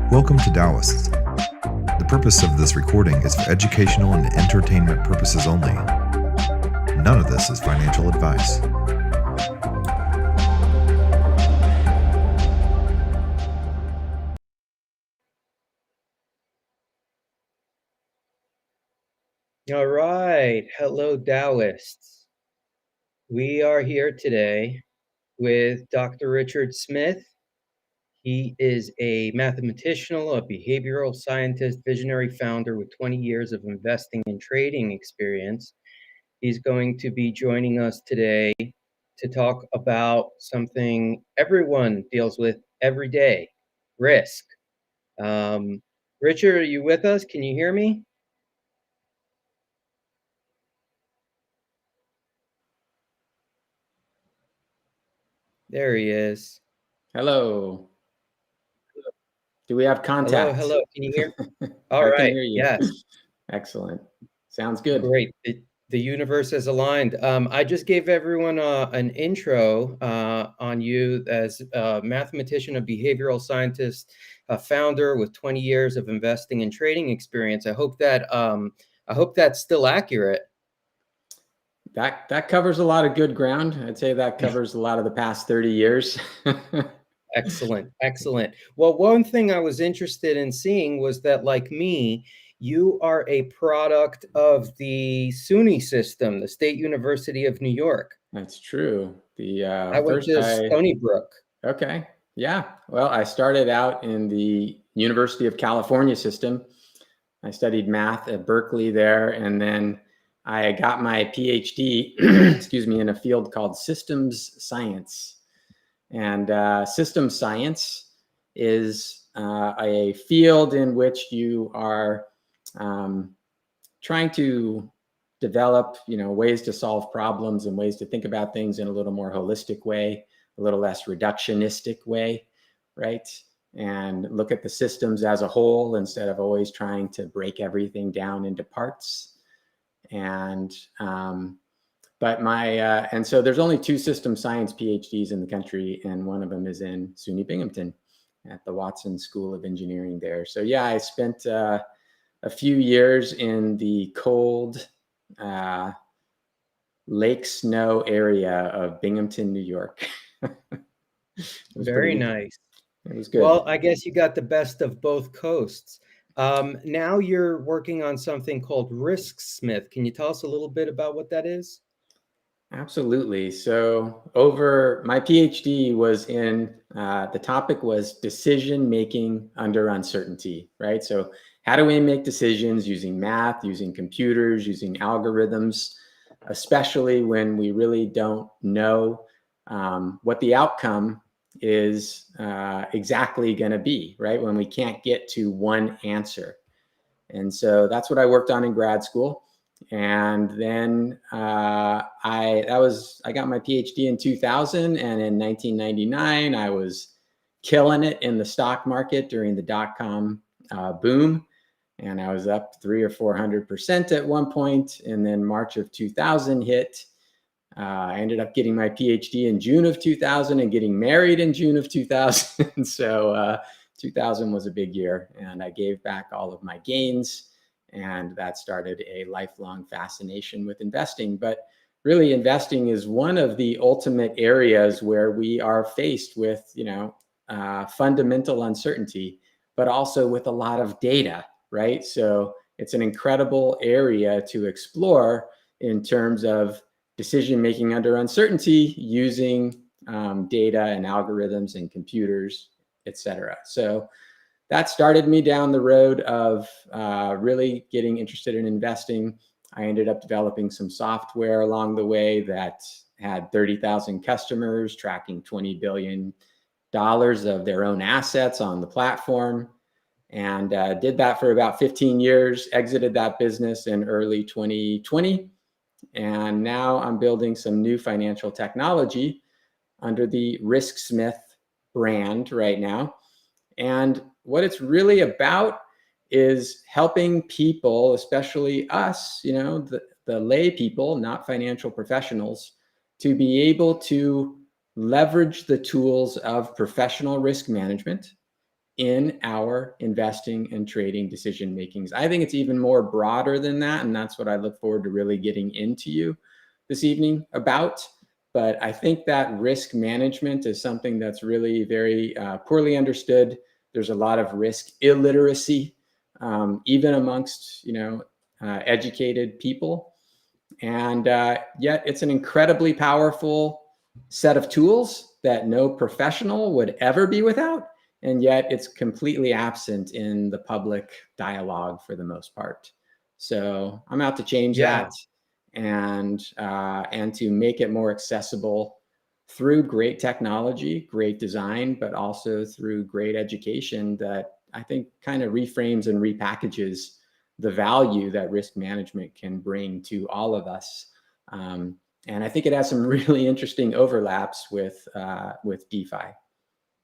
Welcome to Taoists. The purpose of this recording is for educational and entertainment purposes only. None of this is financial advice. All right. Hello, Taoists. We are here today with Dr. Richard Smith. He is a mathematician, a behavioral scientist, visionary founder with 20 years of investing and trading experience. He's going to be joining us today to talk about something everyone deals with every day, risk. Richard, are you with us? Can you hear me? There he is. Hello. Do we have contact? Hello. Can you hear me? All I right. can hear you. Yes. Excellent. Sounds good. Great. The universe is aligned. I just gave everyone an intro on you as a mathematician, a behavioral scientist, a founder with 20 years of investing and trading experience. I hope that's still accurate. That covers a lot of good ground. I'd say that covers a lot of the past 30 years. Excellent. Well, one thing I was interested in seeing was that, like me, you are a product of the SUNY system, the State University of New York. That's true. I went to Stony Brook. Okay. Yeah. Well, I started out in the University of California system. I studied math at Berkeley there, and then I got my PhD, in a field called systems science. And systems science is a field in which you are trying to develop, ways to solve problems and ways to think about things in a little more holistic way, a little less reductionistic way, right? And look at the systems as a whole instead of always trying to break everything down into parts. And so there's only 2 system science PhDs in the country, and one of them is in SUNY Binghamton at the Watson School of Engineering there. So yeah, I spent a few years in the cold lake snow area of Binghamton, New York. Very nice. It was good. Well, I guess you got the best of both coasts. Now you're working on something called RiskSmith. Can you tell us a little bit about what that is? Absolutely. So my PhD was in, the topic was decision making under uncertainty, right? So how do we make decisions using math, using computers, using algorithms, especially when we really don't know what the outcome is exactly going to be, right? When we can't get to one answer. And so that's what I worked on in grad school. And then I got my PhD in 2000, and in 1999 I was killing it in the stock market during the dot-com boom, and I was up 300 or 400% at one point. And then March of 2000 hit. I ended up getting my PhD in June of 2000 and getting married in June of 2000. So 2000 was a big year, and I gave back all of my gains. And that started a lifelong fascination with investing. But really, investing is one of the ultimate areas where we are faced with, fundamental uncertainty, but also with a lot of data, right? So it's an incredible area to explore in terms of decision-making under uncertainty using data and algorithms and computers, et cetera. So that started me down the road of really getting interested in investing. I ended up developing some software along the way that had 30,000 customers tracking $20 billion of their own assets on the platform, and did that for about 15 years, exited that business in early 2020. And now I'm building some new financial technology under the RiskSmith brand right now. And what it's really about is helping people, especially us, the lay people, not financial professionals, to be able to leverage the tools of professional risk management in our investing and trading decision makings. I think it's even more broader than that, and that's what I look forward to really getting into you this evening about. But I think that risk management is something that's really very poorly understood. There's a lot of risk illiteracy, even amongst educated people, and yet it's an incredibly powerful set of tools that no professional would ever be without, and yet it's completely absent in the public dialogue for the most part. So I'm out to change that, and to make it more accessible through great technology, great design, but also through great education that I think kind of reframes and repackages the value that risk management can bring to all of us. And I think it has some really interesting overlaps with DeFi.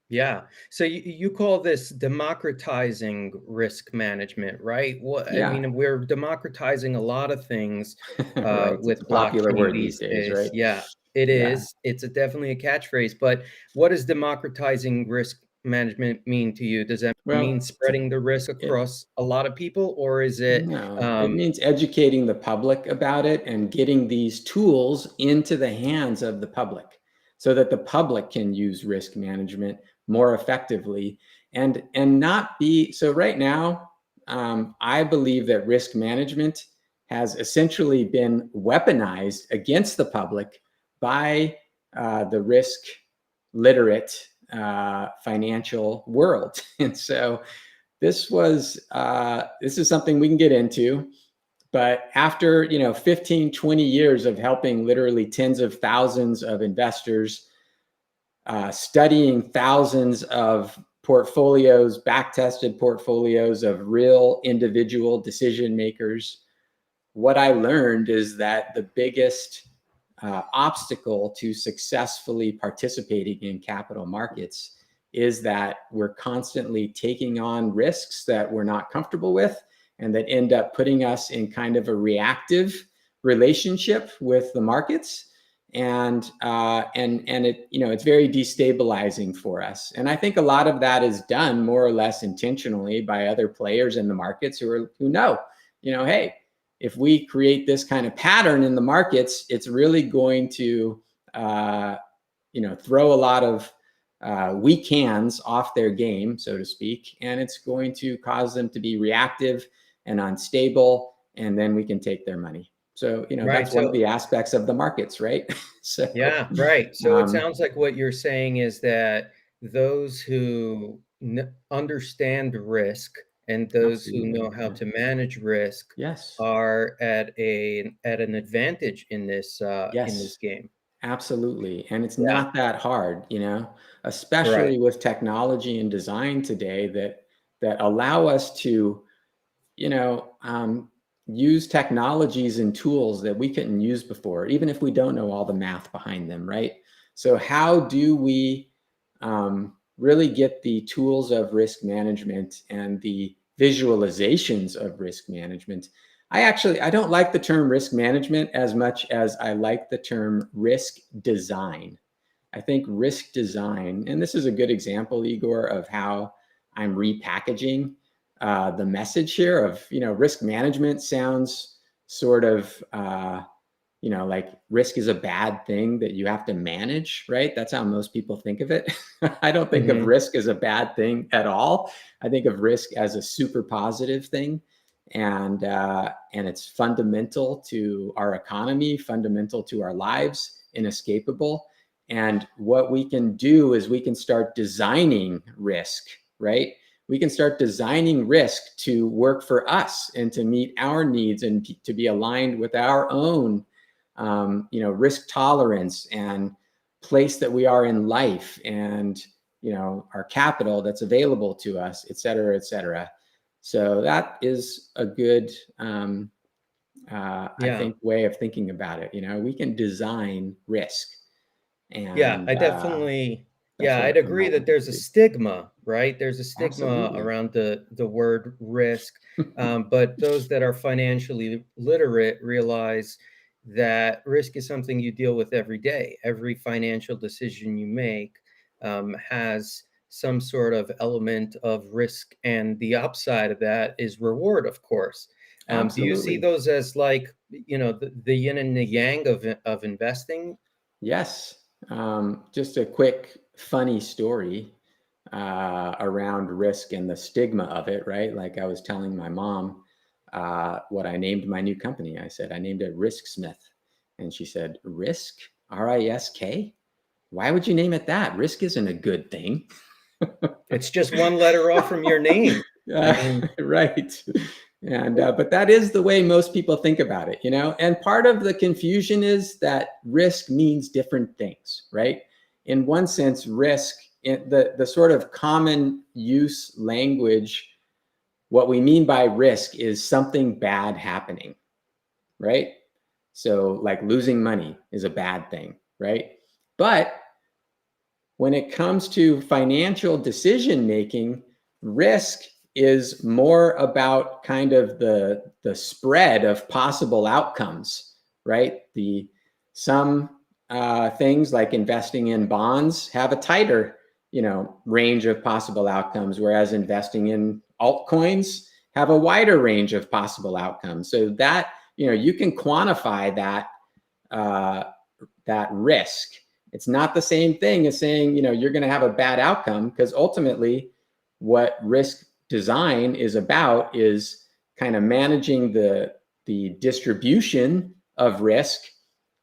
Yeah. So you call this democratizing risk management, right? Well, I Yeah. mean, we're democratizing a lot of things Right. with It's a popular blockchain word these these days, days. right? Yeah, it Yeah. is. It's definitely a catchphrase. But what does democratizing risk management mean to you? Does that mean Well, spreading the risk it, across a lot of people, or is it no, it means educating the public about it and getting these tools into the hands of the public so that the public can use risk management more effectively and not be so right now. I believe that risk management has essentially been weaponized against the public by the risk literate financial world. And so this is something we can get into, but after 15, 20 years of helping literally tens of thousands of investors, studying thousands of portfolios, back-tested portfolios of real individual decision makers, what I learned is that the biggest obstacle to successfully participating in capital markets is that we're constantly taking on risks that we're not comfortable with and that end up putting us in kind of a reactive relationship with the markets. And it, it's very destabilizing for us. And I think a lot of that is done more or less intentionally by other players in the markets who know, hey, if we create this kind of pattern in the markets, it's really going to, throw a lot of weak hands off their game, so to speak, and it's going to cause them to be reactive and unstable, and then we can take their money. So, right? that's one of the aspects of the markets, right? So, Yeah, right. So it sounds like what you're saying is that those who understand risk and those who absolutely. know how to manage risk Yes. are at an advantage in this Yes. game. Absolutely. And it's Yeah, not that hard, right. especially with technology and design today that allow us to, you know, um, use technologies and tools that we couldn't use before, even if we don't know all the math behind them, right? So how do we really get the tools of risk management and the visualizations of risk management? I don't like the term risk management as much as I like the term risk design. I think risk design, and this is a good example, Igor, of how I'm repackaging the message here of, risk management sounds sort of, like risk is a bad thing that you have to manage, right? That's how most people think of it. I don't think of Hmm. risk as a bad thing at all. I think of risk as a super positive thing. And it's fundamental to our economy, fundamental to our lives, inescapable. And what we can do is we can start designing risk, right? We can start designing risk to work for us and to meet our needs and to be aligned with our own, risk tolerance and place that we are in life and, our capital that's available to us, et cetera, et cetera. So that is a good, I Yeah. think, way of thinking about it. We can design risk. Yeah, And I definitely that's yeah, what I'd I'm agree that hoping there's a to do. stigma, right? There's a stigma Absolutely. around the word risk, but those that are financially literate realize that risk is something you deal with every day. Every financial decision you make has some sort of element of risk, and the upside of that is reward, of course. Do you see Absolutely. those as like, the yin and the yang of investing? Yes. Just a quick funny story around risk and the stigma of it, right? Like I was telling my mom what I named my new company. I said, I named it RiskSmith. And she said, Risk? RISK? Why would you name it that? Risk isn't a good thing. It's just one letter off from your name. I mean, Right. And but that is the way most people think about it, you know. And part of the confusion is that risk means different things, right? In one sense, risk, in the sort of common use language, what we mean by risk is something bad happening, right? So like losing money is a bad thing, right? But when it comes to financial decision making, risk is more about kind of the spread of possible outcomes, right? Some things like investing in bonds have a tighter, range of possible outcomes, whereas investing in altcoins have a wider range of possible outcomes. So that you can quantify that risk. It's not the same thing as saying, you're going to have a bad outcome, because ultimately what risk design is about is kind of managing the distribution of risk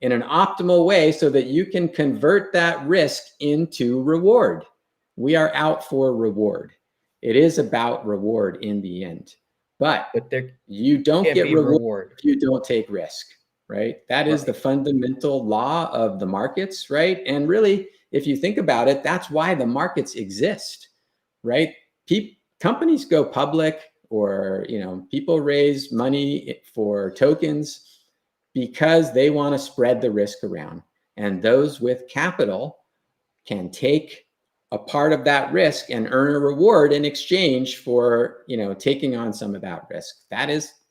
in an optimal way so that you can convert that risk into reward. We are out for reward. It is about reward in the end, but there you don't can't get be reward if you don't take risk. Right? That is the Right. fundamental law of the markets, right? And really, if you think about it, that's why the markets exist, right? Companies go public, or people raise money for tokens because they want to spread the risk around. And those with capital can take a part of that risk and earn a reward in exchange for taking on some of that risk.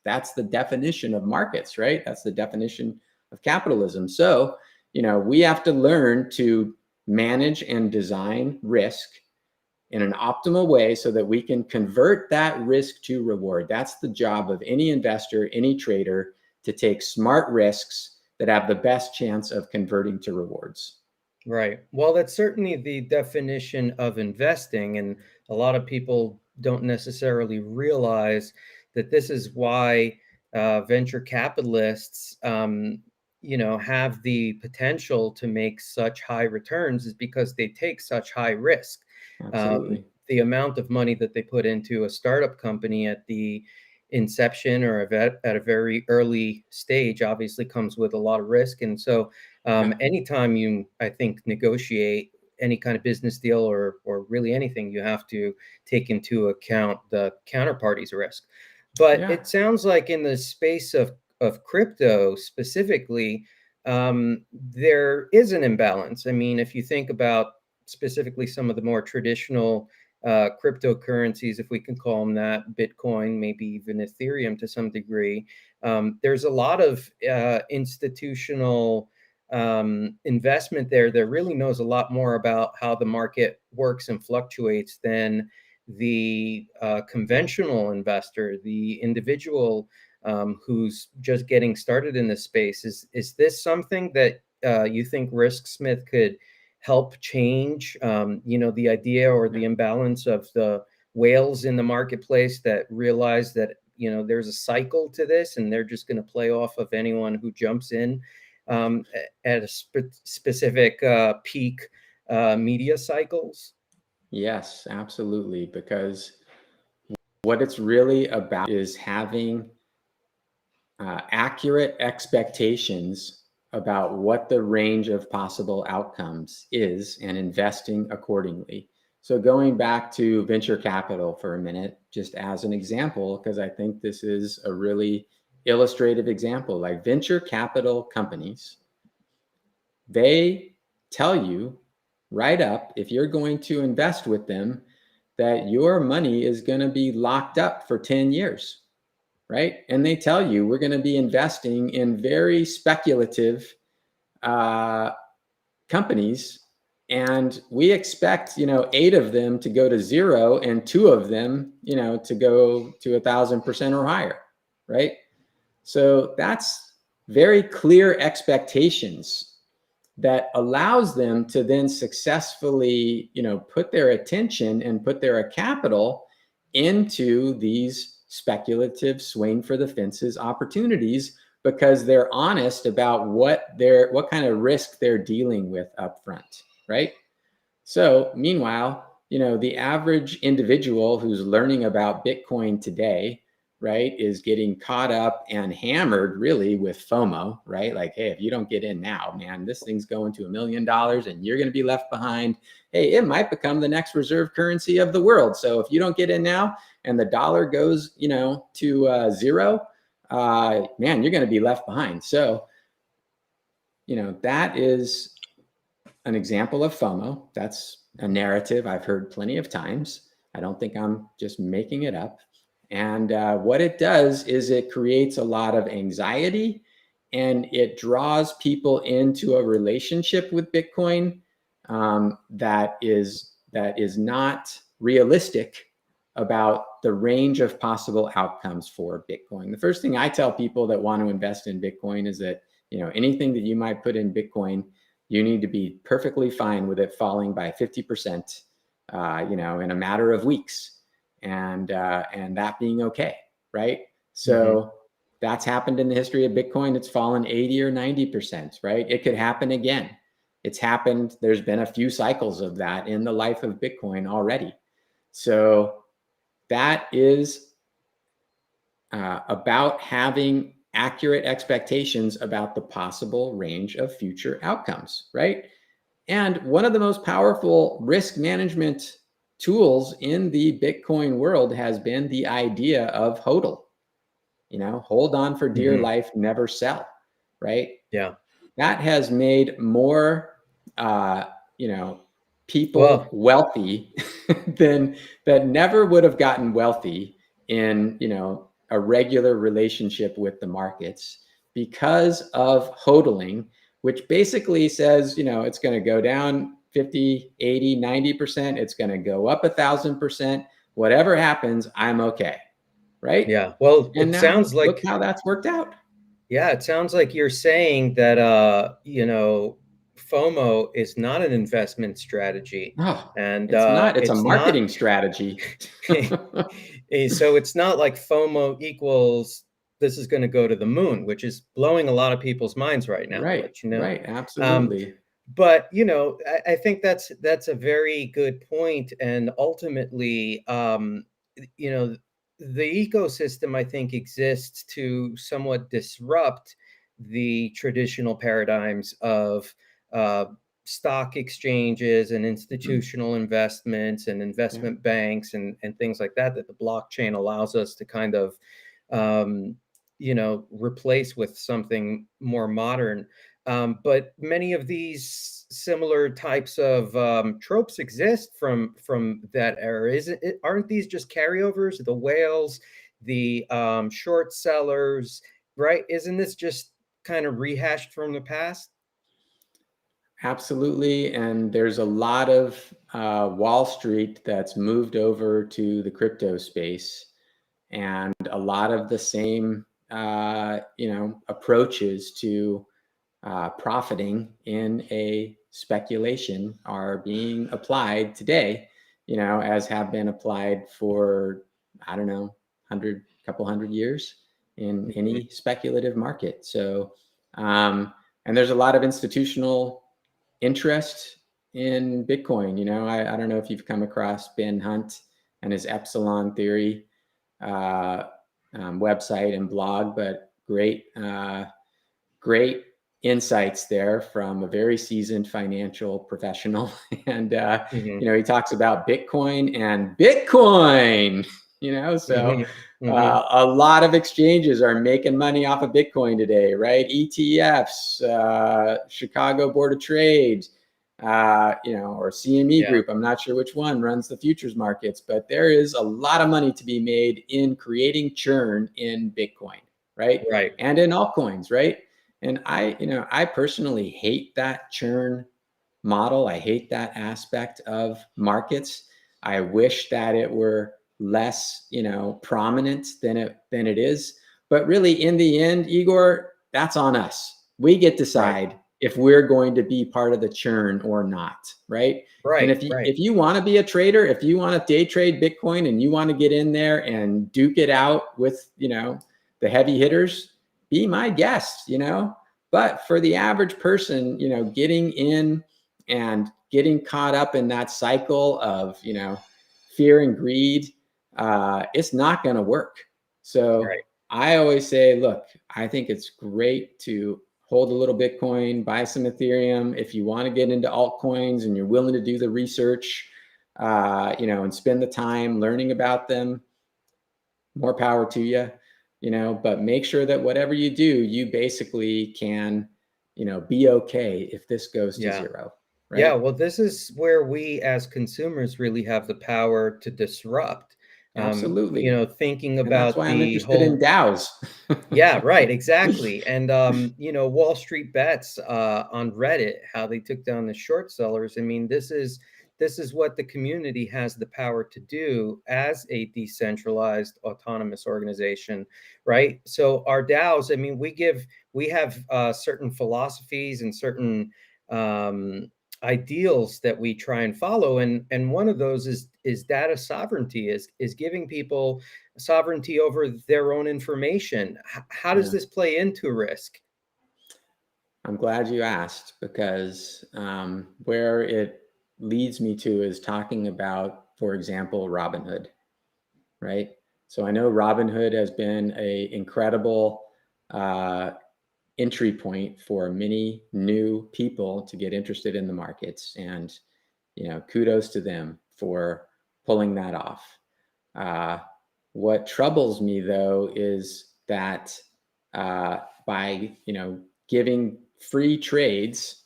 That's the definition of markets, right? That's the definition of capitalism. So we have to learn to manage and design risk in an optimal way so that we can convert that risk to reward. That's the job of any investor, any trader, to take smart risks that have the best chance of converting to rewards. Right. Well, that's certainly the definition of investing. And a lot of people don't necessarily realize that this is why venture capitalists, have the potential to make such high returns, is because they take such high risk. Absolutely. The amount of money that they put into a startup company at the inception or at a very early stage obviously comes with a lot of risk. And so anytime you, I think, negotiate any kind of business deal or really anything, you have to take into account the counterparty's risk. But Yeah. it sounds like in the space of crypto specifically, there is an imbalance. I mean, if you think about specifically some of the more traditional cryptocurrencies, if we can call them that, Bitcoin, maybe even Ethereum to some degree, there's a lot of institutional investment there that really knows a lot more about how the market works and fluctuates than the conventional investor, the individual who's just getting started in this space. Is this something that you think RiskSmith could help change? The idea or the imbalance of the whales in the marketplace that realize that there's a cycle to this, and they're just going to play off of anyone who jumps in at a specific peak media cycles. Yes, absolutely. Because what it's really about is having accurate expectations about what the range of possible outcomes is and investing accordingly. So going back to venture capital for a minute, just as an example, because I think this is a really illustrative example. Like venture capital companies, they tell you right up, if you're going to invest with them, that your money is going to be locked up for 10 years, right? And they tell you we're going to be investing in very speculative companies And we expect, 8 of them to go to 0 and 2 of them, to go to 1,000% or higher, right? So that's very clear expectations that allows them to then successfully, put their attention and put their capital into these speculative swing for the fences opportunities, because they're honest about what kind of risk they're dealing with up front, right? So meanwhile, the average individual who's learning about Bitcoin today, right, is getting caught up and hammered really with FOMO, right? Like, hey, if you don't get in now, man, this thing's going to $1 million and you're going to be left behind. Hey, it might become the next reserve currency of the world. So if you don't get in now and the dollar goes, to 0, man, you're going to be left behind. So, that is an example of FOMO. That's a narrative I've heard plenty of times. I don't think I'm just making it up. And what it does is it creates a lot of anxiety, and it draws people into a relationship with Bitcoin that is not realistic about the range of possible outcomes for Bitcoin. The first thing I tell people that want to invest in Bitcoin is that, anything that you might put in Bitcoin, you need to be perfectly fine with it falling by 50%, in a matter of weeks, and that being okay, right? So that's happened in the history of Bitcoin. It's fallen 80 or 90%, right? It could happen again. It's happened. There's been a few cycles of that in the life of Bitcoin already. So that is about having accurate expectations about the possible range of future outcomes, right? And one of the most powerful risk management tools in the Bitcoin world has been the idea of HODL. Hold on for dear life, never sell, right? Yeah. That has made more, people wealthy that never would have gotten wealthy in, a regular relationship with the markets, because of hodling, which basically says, it's going to go down 50, 80, 90%. It's going to go up 1,000%. Whatever happens, I'm okay. Right? Yeah. Well, And it now sounds like, look how that's worked out. yeah, it sounds like you're saying that, FOMO is not an investment strategy. Oh, And it's not. It's a it's marketing not, strategy. so it's not like FOMO equals this is going to go to the moon, which is blowing a lot of people's minds right now, to Right. let you know. Right. Absolutely. But I think that's a very good point, and ultimately, you know, the ecosystem, I think, exists to somewhat disrupt the traditional paradigms of uh, stock exchanges and institutional investments and Yeah. investment banks and things like that the blockchain allows us to kind of um, replace with something more modern. But many of these similar types of tropes exist from that era. Isn't it? Aren't these just carryovers? The whales, the short sellers, right? Isn't this just kind of rehashed from the past? Absolutely. And there's a lot of Wall Street that's moved over to the crypto space, and a lot of the same, approaches to profiting in a speculation are being applied today, as have been applied for, I don't know, couple hundred years in any speculative market. So, and there's a lot of institutional interest in Bitcoin. I don't know if you've come across Ben Hunt and his Epsilon theory website and blog, but great insights there from a very seasoned financial professional. And, he talks about Bitcoin and Bitcoin, so a lot of exchanges are making money off of Bitcoin today, right? ETFs, Chicago Board of Trade, or CME Group. I'm not sure which one runs the futures markets, but there is a lot of money to be made in creating churn in Bitcoin, right? Right. And in altcoins, right? And I personally hate that churn model. I hate that aspect of markets. I wish that it were less, prominent than it is. But really, in the end, Igor, that's on us. We get to decide if we're going to be part of the churn or not, right? And if you want to be a trader, if you want to day trade Bitcoin and you want to get in there and duke it out with, the heavy hitters, be my guest, But for the average person, getting in and getting caught up in that cycle of, fear and greed, it's not going to work. So I always say, look, I think it's great to hold a little Bitcoin, buy some Ethereum. If you want to get into altcoins and you're willing to do the research, and spend the time learning about them, more power to you, but make sure that whatever you do, you basically can, be okay if this goes to zero. Right? Yeah, well, this is where we as consumers really have the power to disrupt. Absolutely. Thinking And about that's why I'm the interested in DAOs. Yeah, right, exactly. And Wall Street Bets on Reddit, how they took down the short sellers. I mean, this is what the community has the power to do as a decentralized autonomous organization, right? So our DAOs, I mean, we have certain philosophies and certain ideals that we try and follow, and one of those is data sovereignty, is giving people sovereignty over their own information. How does this play into risk? I'm glad you asked, because where it leads me to is talking about, for example, Robinhood, right? So I know Robinhood has been an incredible entry point for many new people to get interested in the markets, and kudos to them for pulling that off. What troubles me, though, is that by giving free trades,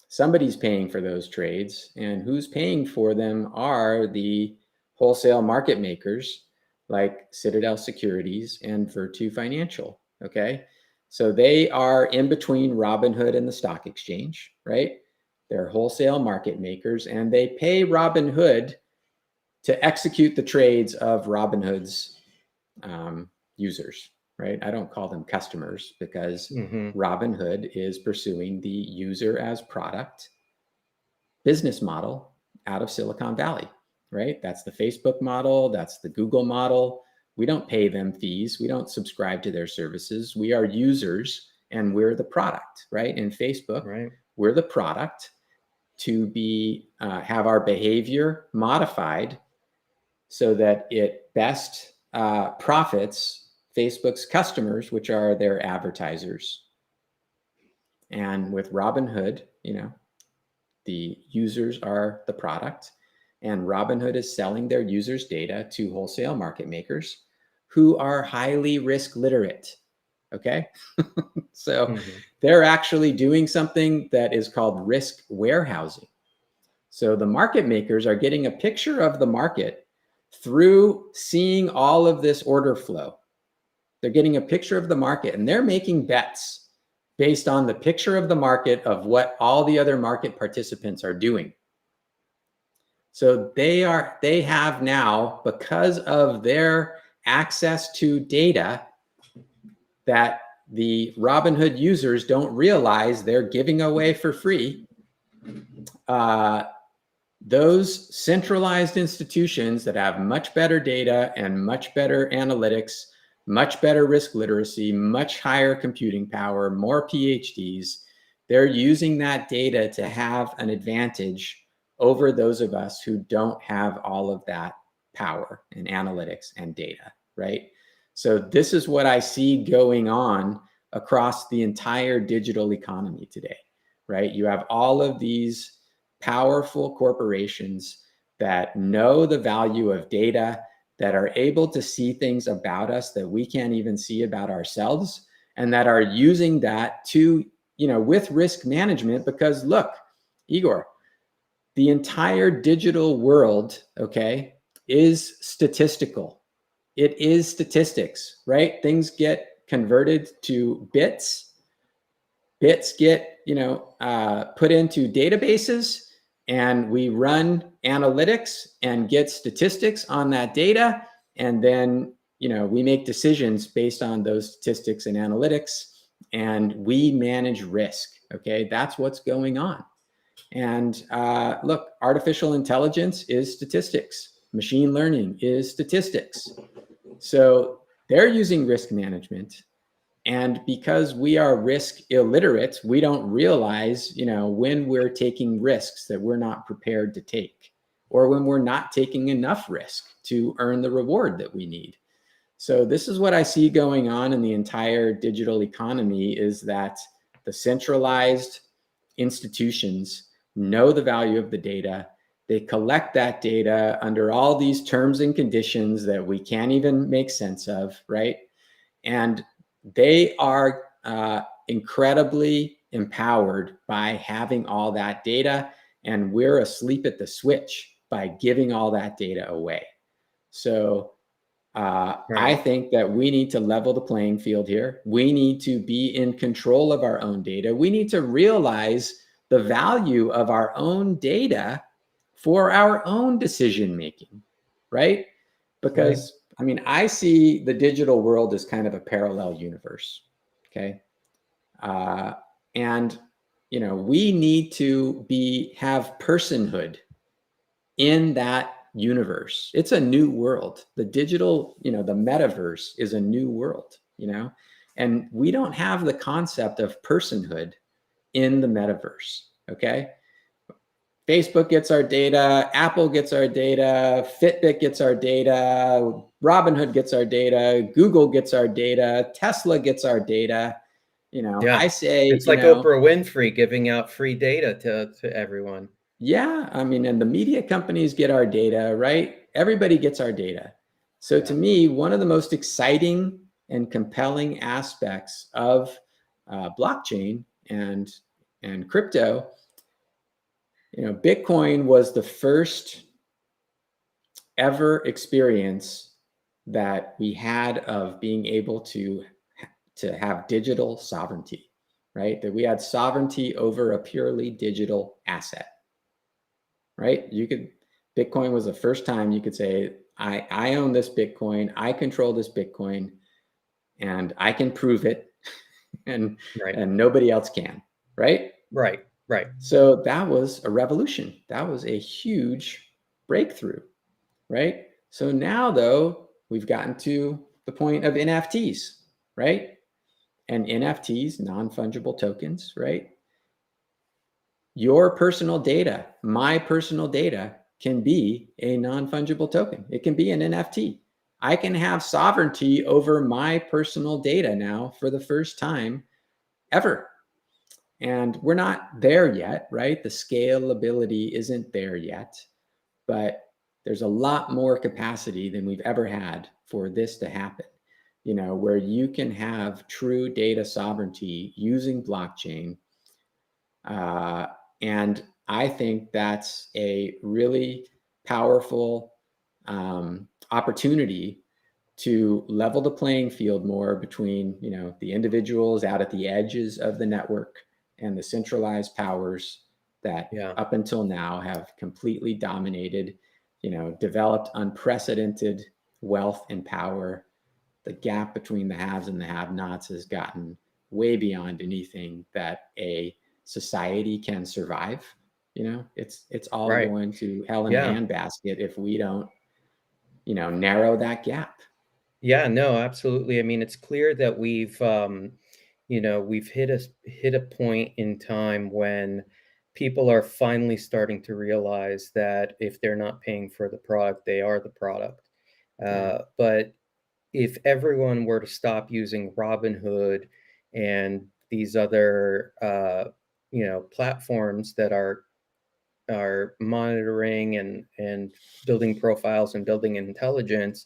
somebody's paying for those trades, and who's paying for them are the wholesale market makers like Citadel Securities and Virtu Financial. Okay, so they are in between Robinhood and the stock exchange, right? They're wholesale market makers, and they pay Robinhood to execute the trades of Robinhood's users, right? I don't call them customers, because Robinhood is pursuing the user as product business model out of Silicon Valley, right? That's the Facebook model. That's the Google model. We don't pay them fees. We don't subscribe to their services. We are users and we're the product, right? In Facebook, we're the product to be have our behavior modified so that it best profits Facebook's customers, which are their advertisers. And with Robinhood, the users are the product, and Robinhood is selling their users' data to wholesale market makers who are highly risk literate. Okay. So they're actually doing something that is called risk warehousing. So the market makers are getting a picture of the market through seeing all of this order flow. They're getting a picture of the market, and they're making bets based on the picture of the market of what all the other market participants are doing. So they have now, because of their access to data that the Robinhood users don't realize they're giving away for free, those centralized institutions that have much better data and much better analytics, much better risk literacy, much higher computing power, more PhDs, they're using that data to have an advantage over those of us who don't have all of that power and analytics and data, right? So this is what I see going on across the entire digital economy today, right? You have all of these powerful corporations that know the value of data, that are able to see things about us that we can't even see about ourselves, and that are using that to, with risk management. Because look, Igor, the entire digital world, okay, is statistical. It is statistics, right? Things get converted to bits. bits get, put into databases, and we run analytics and get statistics on that data. And then, we make decisions based on those statistics and analytics, and we manage risk. Okay. That's what's going on. And look, artificial intelligence is statistics. Machine learning is statistics. So they're using risk management. And because we are risk illiterate, we don't realize, when we're taking risks that we're not prepared to take, or when we're not taking enough risk to earn the reward that we need. So this is what I see going on in the entire digital economy, is that the centralized institutions know the value of the data. They collect that data under all these terms and conditions that we can't even make sense of, right? And they are incredibly empowered by having all that data, and we're asleep at the switch by giving all that data away. So I think that we need to level the playing field here. We need to be in control of our own data. We need to realize the value of our own data for our own decision making, right? Because I see the digital world as kind of a parallel universe. Okay. And, we need to have personhood in that universe. It's a new world. The digital, the metaverse is a new world, and we don't have the concept of personhood in the metaverse. Okay. Facebook gets our data, Apple gets our data, Fitbit gets our data, Robinhood gets our data, Google gets our data, Tesla gets our data. I say it's like Oprah Winfrey giving out free data to everyone. Yeah, and the media companies get our data, right? Everybody gets our data. So to me, one of the most exciting and compelling aspects of blockchain and crypto, Bitcoin was the first ever experience that we had of being able to have digital sovereignty, right? That we had sovereignty over a purely digital asset, right? Bitcoin was the first time you could say, I own this Bitcoin, I control this Bitcoin, and I can prove it, and nobody else can, right? Right. So that was a revolution. That was a huge breakthrough, right? So now, though, we've gotten to the point of NFTs, right? And NFTs, non-fungible tokens, right? Your personal data, my personal data, can be a non-fungible token. It can be an NFT. I can have sovereignty over my personal data now for the first time ever. And we're not there yet, right? The scalability isn't there yet, but there's a lot more capacity than we've ever had for this to happen, where you can have true data sovereignty using blockchain. And I think that's a really powerful opportunity to level the playing field more between, the individuals out at the edges of the network and the centralized powers that up until now have completely dominated, developed unprecedented wealth and power. The gap between the haves and the have-nots has gotten way beyond anything that a society can survive. It's all going to hell in a handbasket if we don't, narrow that gap. Yeah, no, absolutely. It's clear that we've hit a point in time when people are finally starting to realize that if they're not paying for the product, they are the product. But if everyone were to stop using Robinhood and these other platforms that are monitoring and building profiles and building intelligence,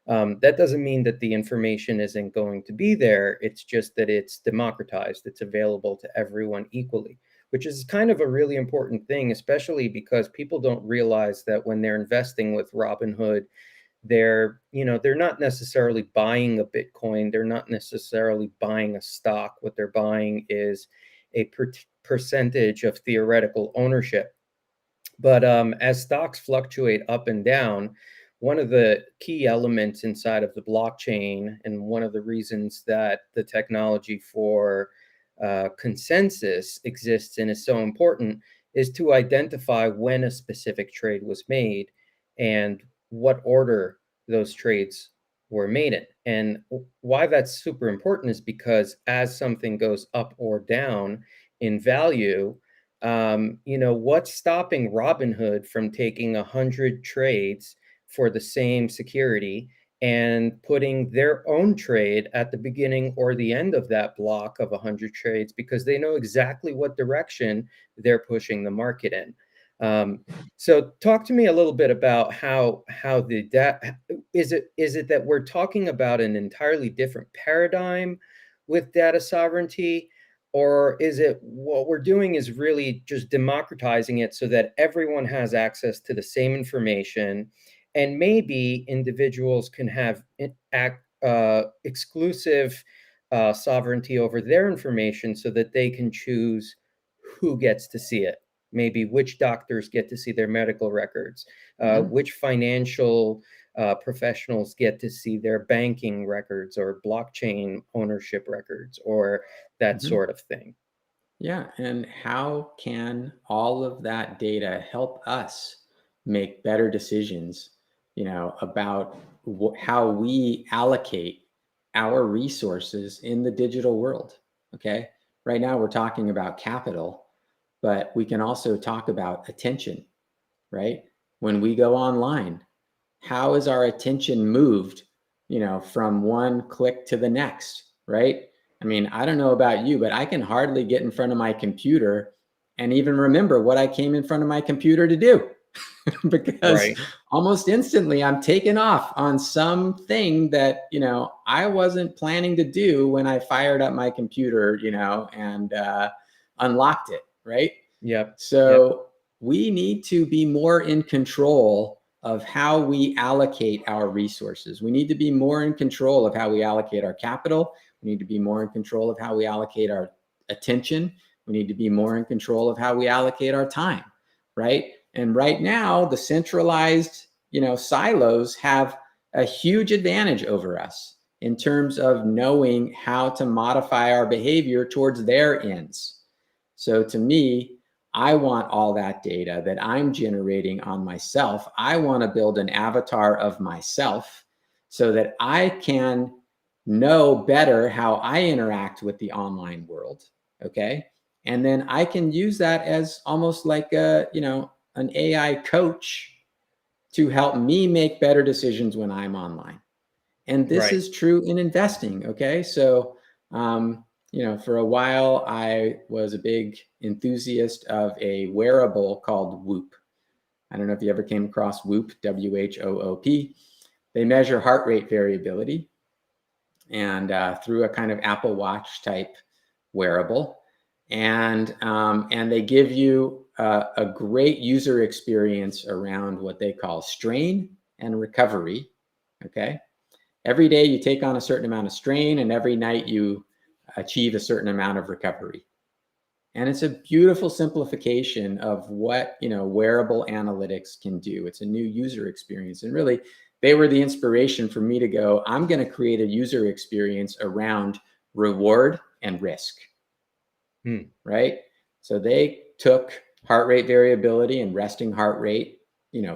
that doesn't mean that the information isn't going to be there. It's just that it's democratized. It's available to everyone equally, which is kind of a really important thing, especially because people don't realize that when they're investing with Robinhood, they're not necessarily buying a Bitcoin. They're not necessarily buying a stock. What they're buying is a percentage of theoretical ownership. But as stocks fluctuate up and down, one of the key elements inside of the blockchain, and one of the reasons that the technology for consensus exists and is so important, is to identify when a specific trade was made and what order those trades were made in. And why that's super important is because as something goes up or down in value, what's stopping Robinhood from taking 100 trades for the same security and putting their own trade at the beginning or the end of that block of 100 trades, because they know exactly what direction they're pushing the market in. So talk to me a little bit about how is it that we're talking about an entirely different paradigm with data sovereignty, or is it what we're doing is really just democratizing it so that everyone has access to the same information, and maybe individuals can have exclusive sovereignty over their information so that they can choose who gets to see it? Maybe which doctors get to see their medical records, which financial professionals get to see their banking records or blockchain ownership records, or that sort of thing. Yeah. And how can all of that data help us make better decisions, about how we allocate our resources in the digital world? Okay. Right now we're talking about capital, but we can also talk about attention, right? When we go online, how is our attention moved, from one click to the next, right? I mean, I don't know about you, but I can hardly get in front of my computer and even remember what I came in front of my computer to do because Right. almost instantly I'm taken off on something that, I wasn't planning to do when I fired up my computer, and unlocked it, right? Yep. So we need to be more in control of how we allocate our resources. We need to be more in control of how we allocate our capital. We need to be more in control of how we allocate our attention. We need to be more in control of how we allocate our time, right? And right now, the centralized, silos have a huge advantage over us in terms of knowing how to modify our behavior towards their ends. So to me, I want all that data that I'm generating on myself. I want to build an avatar of myself so that I can know better how I interact with the online world. Okay. And then I can use that as almost like an AI coach to help me make better decisions when I'm online. And this Right. is true in investing. Okay. So, for a while, I was a big enthusiast of a wearable called Whoop. I don't know if you ever came across Whoop, WHOOP. They measure heart rate variability and through a kind of Apple Watch type wearable. And they give you a great user experience around what they call strain and recovery. Okay. Every day you take on a certain amount of strain, and every night you achieve a certain amount of recovery. And it's a beautiful simplification of what, wearable analytics can do. It's a new user experience. And really, they were the inspiration for me to go, I'm going to create a user experience around reward and risk. Right? So they took heart rate variability and resting heart rate,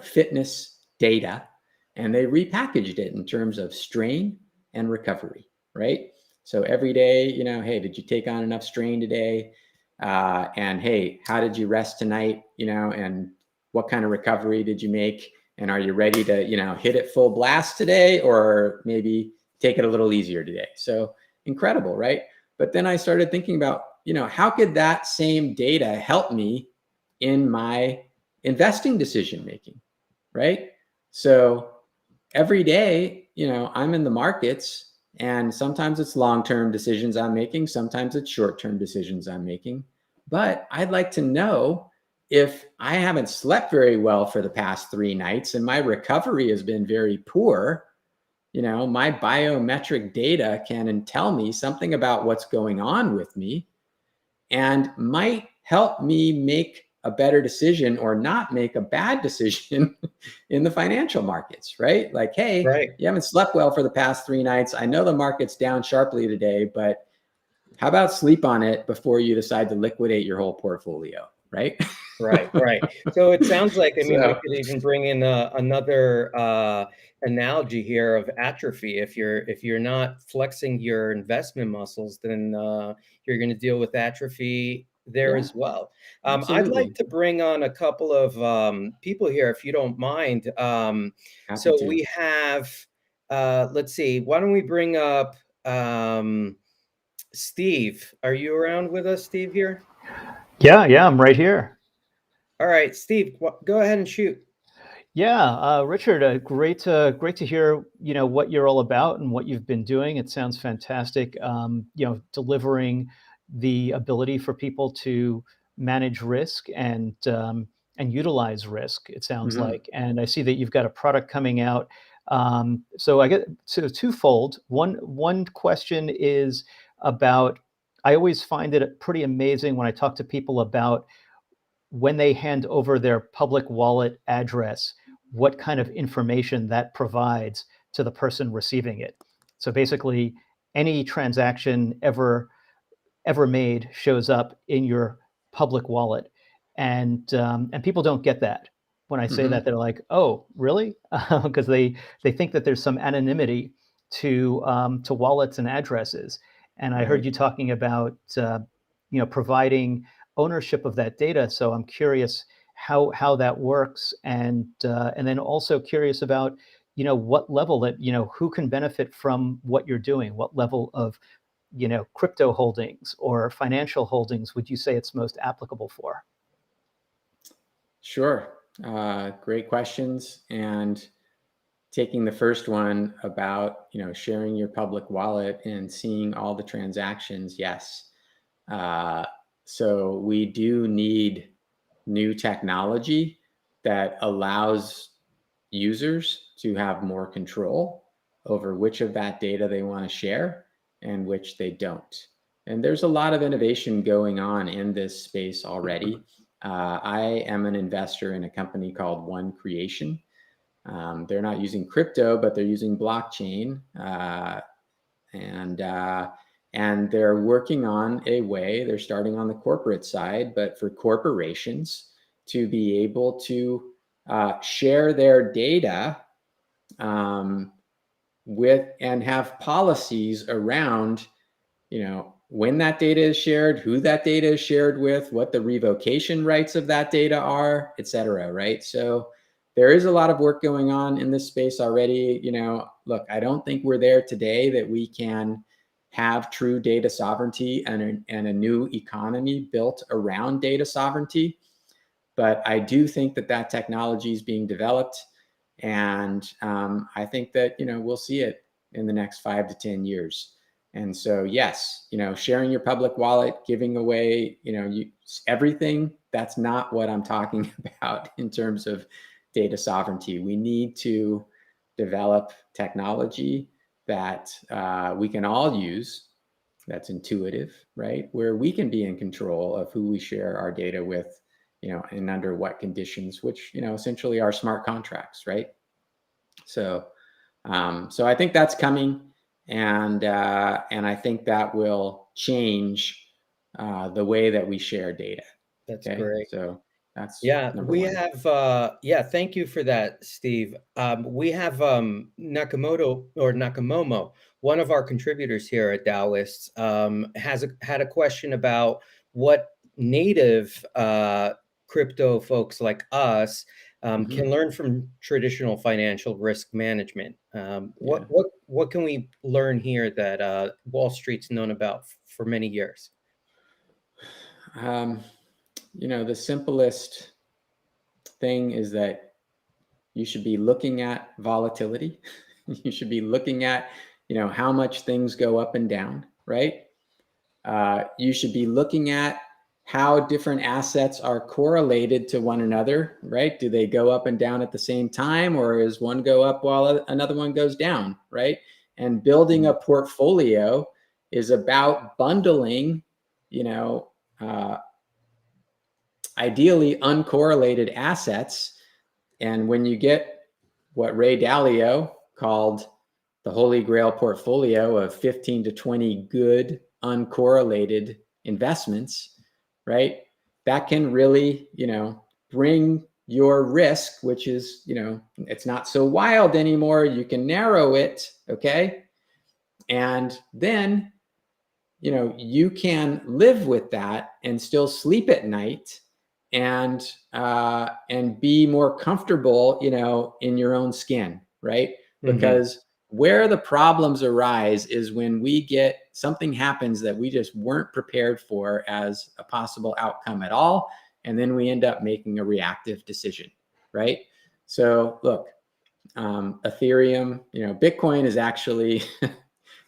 fitness data, and they repackaged it in terms of strain and recovery, right? So every day, hey, did you take on enough strain today? And hey, how did you rest tonight? And what kind of recovery did you make? And are you ready to, hit it full blast today, or maybe take it a little easier today? So incredible, right? But then I started thinking about, how could that same data help me in my investing decision making, right? So every day, I'm in the markets, and sometimes it's long-term decisions I'm making. Sometimes it's short-term decisions I'm making. But I'd like to know if I haven't slept very well for the past 3 nights and my recovery has been very poor, my biometric data can tell me something about what's going on with me. and might help me make a better decision or not make a bad decision in the financial markets, right? Like, hey, Right. you haven't slept well for the past 3 nights. I know the market's down sharply today, but how about sleep on it before you decide to liquidate your whole portfolio, right? Right. So it sounds like, I mean, we So, could even bring in another analogy here of atrophy. If you're not flexing your investment muscles, then you're going to deal with atrophy there yeah, as well. I'd like absolutely. to bring on a couple of people here, if you don't mind. Happy So to. we have, let's see, why don't we bring up Steve? Are you around with us, Steve, here? Yeah, I'm right here. All right, Steve, go ahead and shoot. Yeah, Richard, great to hear, what you're all about and what you've been doing. It sounds fantastic. Delivering the ability for people to manage risk and utilize risk. It sounds Mhm. like, and I see that you've got a product coming out. So I get sort of twofold. One question is about. I always find it pretty amazing when I talk to people about when they hand over their public wallet address, what kind of information that provides to the person receiving it. So basically, any transaction ever made shows up in your public wallet, and people don't get that. When I say that, Mhm. they're like, "Oh, really?" Because they think that there's some anonymity to wallets and addresses. And I heard Right. you talking about providing ownership of that data. So I'm curious how that works, and then also curious about what level that who can benefit from what you're doing, what level of crypto holdings or financial holdings would you say it's most applicable for? Sure. Great questions. And taking the first one about, sharing your public wallet and seeing all the transactions, yes. Uh, so we do need new technology that allows users to have more control over which of that data they want to share and which they don't. And there's a lot of innovation going on in this space already. I am an investor in a company called One Creation. They're not using crypto, but they're using blockchain, and and they're working on a way. They're starting on the corporate side, but for corporations to be able to share their data um, with and have policies around, when that data is shared, who that data is shared with, what the revocation rights of that data are, et cetera, right? So there is a lot of work going on in this space already. Look, I don't think we're there today that we can have true data sovereignty and a new economy built around data sovereignty. But I do think that technology is being developed. And I think that, we'll see it in the next 5 to 10 years. And so, yes, sharing your public wallet, giving away, everything, that's not what I'm talking about in terms of data sovereignty. We need to develop technology that we can all use, that's intuitive, right? Where we can be in control of who we share our data with, and under what conditions, which, essentially are smart contracts, right? So, so I think that's coming, and I think that will change the way that we share data. That's Okay, great. so that's Yeah, number we one. have yeah, thank you for that, Steve. We have Nakamomo, one of our contributors here at Taoists, had a question about what native crypto folks like us can Mhm. learn from traditional financial risk management. Yeah. What can we learn here that Wall Street's known about for many years? Um, the simplest thing is that you should be looking at volatility. You should be looking at, how much things go up and down, right? You should be looking at how different assets are correlated to one another, right? Do they go up and down at the same time, or is one go up while another one goes down, right? And building a portfolio is about bundling, you know, ideally uncorrelated assets. And when you get what Ray Dalio called the Holy Grail portfolio of 15 to 20 good uncorrelated investments, right? That can really, bring your risk, which is, it's not so wild anymore. You can narrow it, okay? And then, you can live with that and still sleep at night and be more comfortable, in your own skin, right? Because where the problems arise is when something happens that we just weren't prepared for as a possible outcome at all. And then we end up making a reactive decision, right? So look, Ethereum, Bitcoin is actually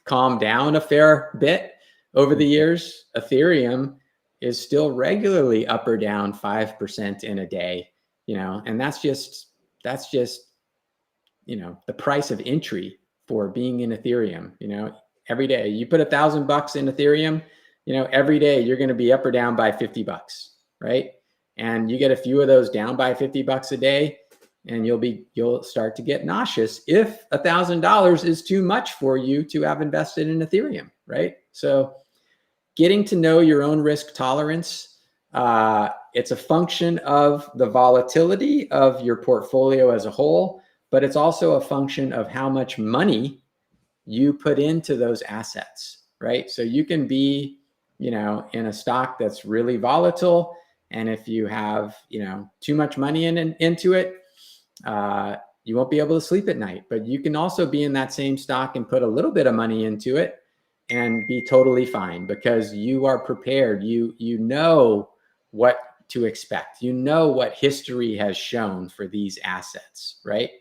calmed down a fair bit over the years. Ethereum is still regularly up or down 5% in a day, and that's just, the price of entry for being in Ethereum. Every day you put $1,000 in Ethereum, every day you're going to be up or down by $50, right? And you get a few of those down by $50 a day, and you'll start to get nauseous if $1,000 is too much for you to have invested in Ethereum, right? So getting to know your own risk tolerance, it's a function of the volatility of your portfolio as a whole, but it's also a function of how much money you put into those assets, right? So you can be, in a stock that's really volatile, and if you have, too much money into it, you won't be able to sleep at night. But you can also be in that same stock and put a little bit of money into it and be totally fine, because you are prepared. You know what to expect. You know what history has shown for these assets, right?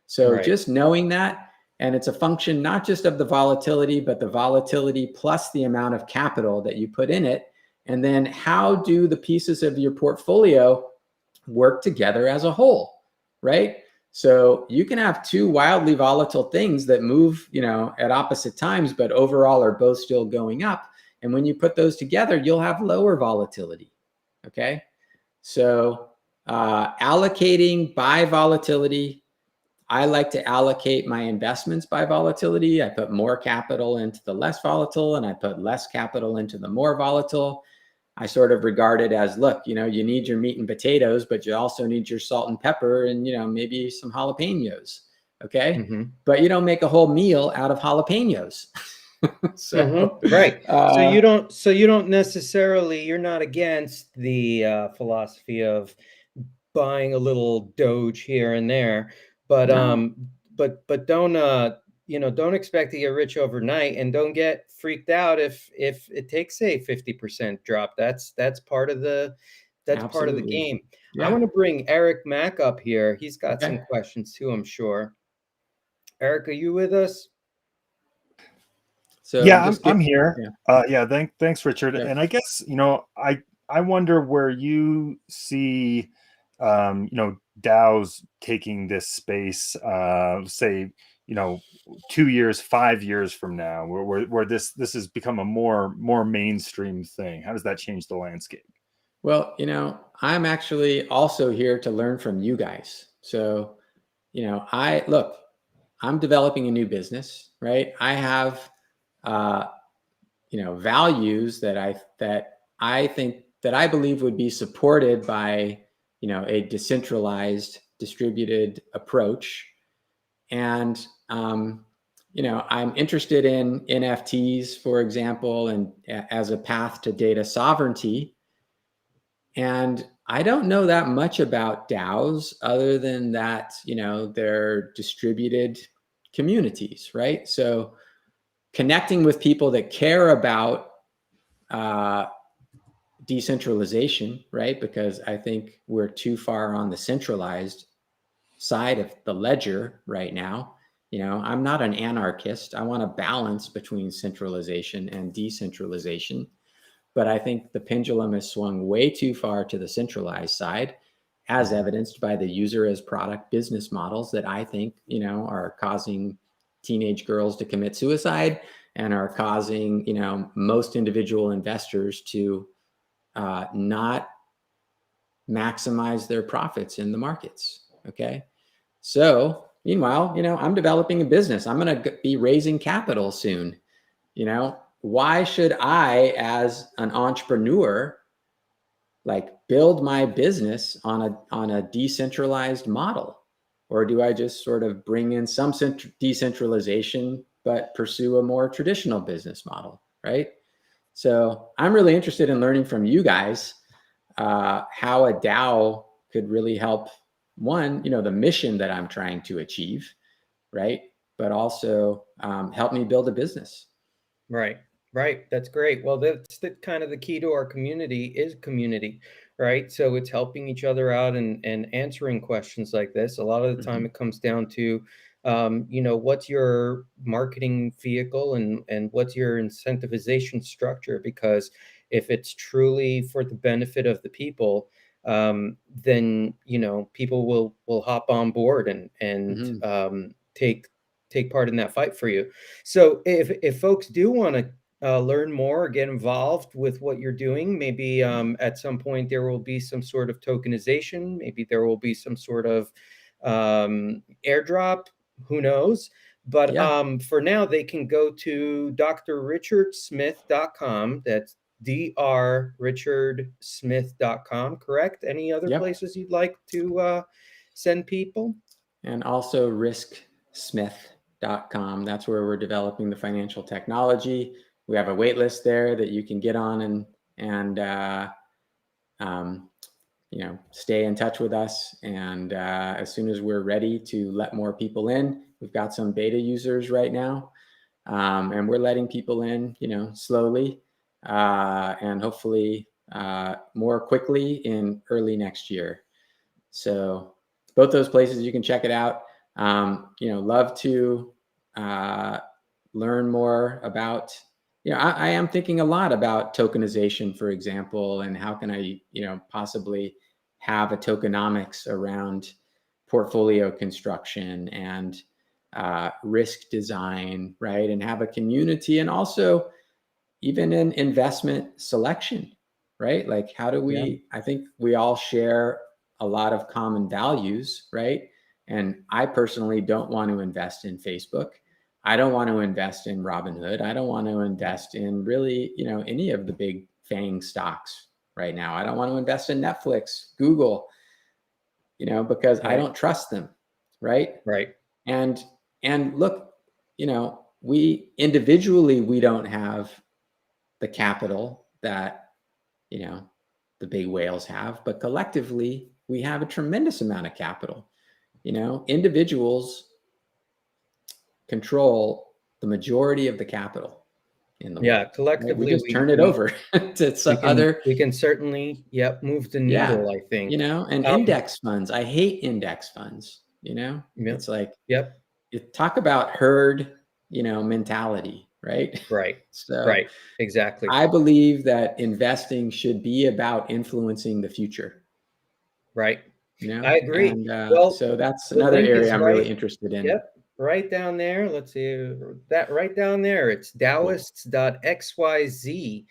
So just knowing that, and it's a function not just of the volatility, but the volatility plus the amount of capital that you put in it. And then how do the pieces of your portfolio work together as a whole, right? So you can have two wildly volatile things that move, at opposite times, but overall are both still going up. And when you put those together, you'll have lower volatility, okay? So allocating by volatility, I like to allocate my investments by volatility. I put more capital into the less volatile, and I put less capital into the more volatile. I sort of regard it as, look, you need your meat and potatoes, but you also need your salt and pepper and, maybe some jalapenos. Okay. But you don't make a whole meal out of jalapenos. So, right. So you don't necessarily, you're not against the philosophy of buying a little Doge here and there, but don't don't expect to get rich overnight, and don't get freaked out if it takes a 50% drop. That's part of the game. Yeah. I want to bring Eric Mack up here. He's got some questions too, I'm sure. Eric, are you with us? So yeah, I'm here. Thanks, Richard. Yeah. And I guess, I wonder where you see, DAOs taking this space, say, 2 years, 5 years from now, where this has become a more mainstream thing. How does that change the landscape? Well, I'm actually also here to learn from you guys. So, I'm developing a new business, right? I have, values that I believe would be supported by, a decentralized, distributed approach. And, I'm interested in NFTs, for example, and as a path to data sovereignty. And I don't know that much about DAOs other than that, they're distributed communities, right? So connecting with people that care about decentralization, right? Because I think we're too far on the centralized side of the ledger right now. I'm not an anarchist. I want a balance between centralization and decentralization. But I think the pendulum has swung way too far to the centralized side, as evidenced by the user as product business models that I think, are causing teenage girls to commit suicide and are causing, most individual investors to not maximize their profits in the markets. Okay. So meanwhile, I'm developing a business. I'm going to be raising capital soon. Why should I, as an entrepreneur, build my business on a decentralized model? Or do I just sort of bring in some decentralization, but pursue a more traditional business model, right? So I'm really interested in learning from you guys how a DAO could really help, one, the mission that I'm trying to achieve, right? But also help me build a business. Right. That's great. Well, that's the kind of the key to our community is community, right? So it's helping each other out and answering questions like this. A lot of the time it comes down to, what's your marketing vehicle and what's your incentivization structure? Because if it's truly for the benefit of the people, then, people will hop on board and take part in that fight for you. So if folks do want to learn more or get involved with what you're doing, maybe at some point there will be some sort of tokenization, maybe there will be some sort of airdrop, who knows? But for now, they can go to drrichardsmith.com. That's drrichardsmith.com, correct? Any other places you'd like to send people? And also RiskSmith.com. That's where we're developing the financial technology. We have a wait list there that you can get on and stay in touch with us. And as soon as we're ready to let more people in, we've got some beta users right now, and we're letting people in, slowly, and hopefully more quickly in early next year. So both those places, you can check it out. Love to learn more about, I am thinking a lot about tokenization, for example, and how can I, possibly have a tokenomics around portfolio construction and risk design, right? And have a community, and also even in investment selection, right? How do we, I think we all share a lot of common values, right? And I personally don't want to invest in Facebook. I don't want to invest in Robinhood. I don't want to invest in really, any of the big FANG stocks right now. I don't want to invest in Netflix, Google, because I don't trust them, right? Right. And look, we individually, we don't have the capital that, the big whales have, but collectively we have a tremendous amount of capital. Individuals control the majority of the capital in the world. Collectively, right? We just turn it over to some other. We can certainly, move the needle. I think, and index funds. I hate index funds. It's you talk about herd, mentality, right? Right. So right. Exactly. I believe that investing should be about influencing the future. Right. I agree. And, well, so that's another area I'm really interested in. Yep. Right down there. Let's see that right down there. It's Daoists.xyz.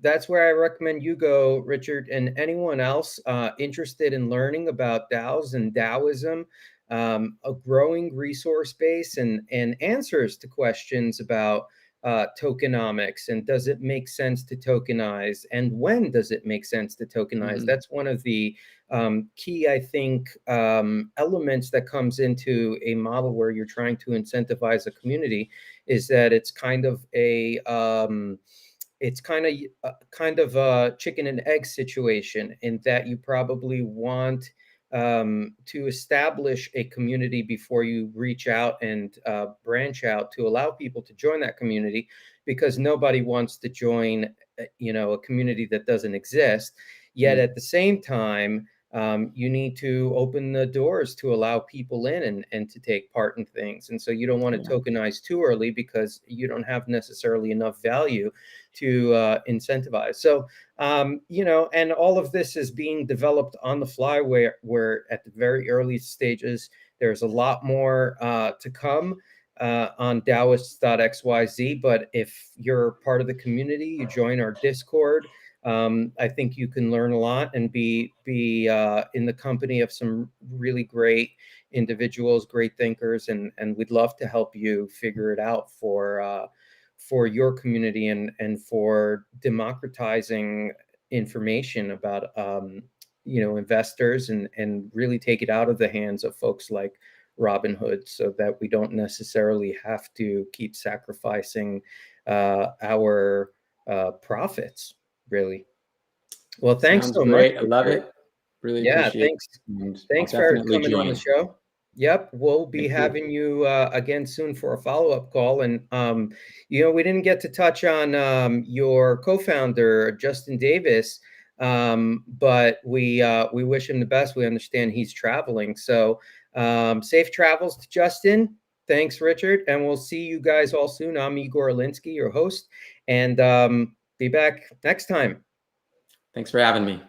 That's where I recommend you go, Richard, and anyone else interested in learning about DAOs and Taoism, a growing resource base and answers to questions about tokenomics, and does it make sense to tokenize, and when does it make sense to tokenize? That's one of the key, I think, elements that comes into a model where you're trying to incentivize a community, is that it's kind of a chicken and egg situation, in that you probably want to establish a community before you reach out and branch out to allow people to join that community, because nobody wants to join, a community that doesn't exist. Yet at the same time, you need to open the doors to allow people in and to take part in things. And so you don't want to tokenize too early, because you don't have necessarily enough value to incentivize. So, and all of this is being developed on the fly, where at the very early stages. There's a lot more to come on Daoists.xyz. But if you're part of the community, you join our Discord. I think you can learn a lot and be in the company of some really great individuals, great thinkers, and we'd love to help you figure it out for your community and for democratizing information about investors and really take it out of the hands of folks like Robinhood, so that we don't necessarily have to keep sacrificing our profits, really. Well, thanks Sounds so much, great. I love Richard. it. Really Yeah, appreciate it. And I'll thanks for definitely coming on the join. show. Yep, we'll be Thank you. having you again soon for a follow-up call. And we didn't get to touch on your co-founder, Justin Davis, but we wish him the best. We understand he's traveling, so safe travels to Justin. Thanks, Richard, and we'll see you guys all soon. I'm Igor Alinsky, your host, and be back next time. Thanks for having me.